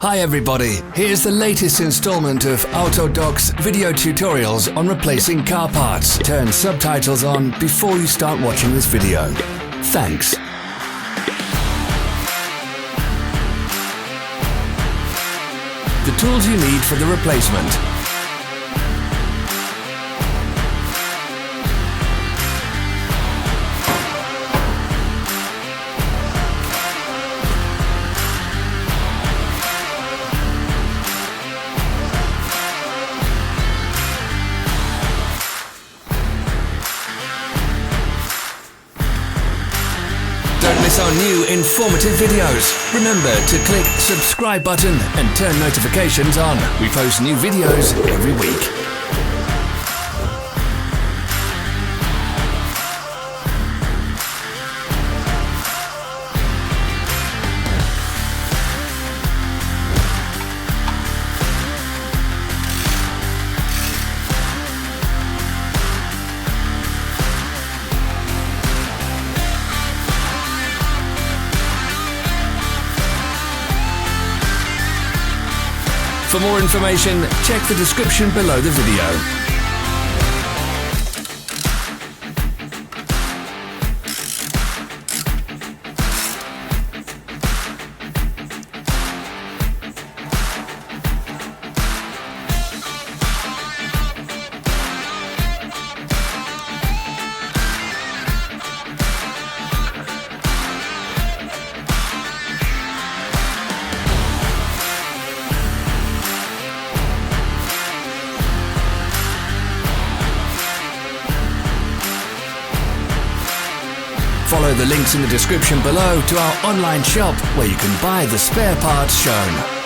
Hi everybody, here's the latest installment of Autodoc's video tutorials on replacing car parts. Turn subtitles on before you start watching this video. Thanks. The tools you need for the replacement. Don't miss our new informative videos. Remember to click subscribe button and turn notifications on. We post new videos every week. For more information, check the description below the video. Follow the links in the description below to our online shop where you can buy the spare parts shown.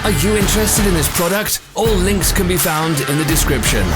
Are you interested in this product? All links can be found in the description.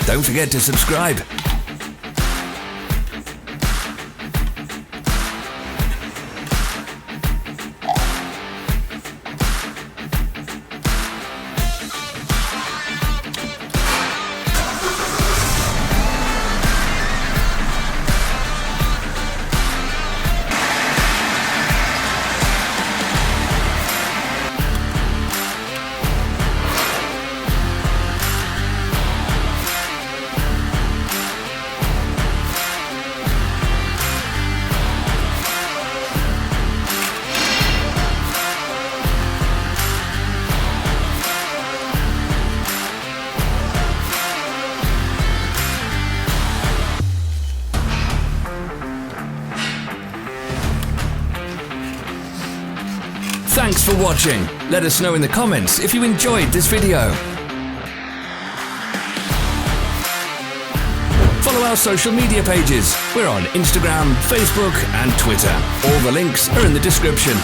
Don't forget to subscribe. Thanks for watching. Let us know in the comments if you enjoyed this video. Follow our social media pages. We're on Instagram, Facebook and Twitter. All the links are in the description.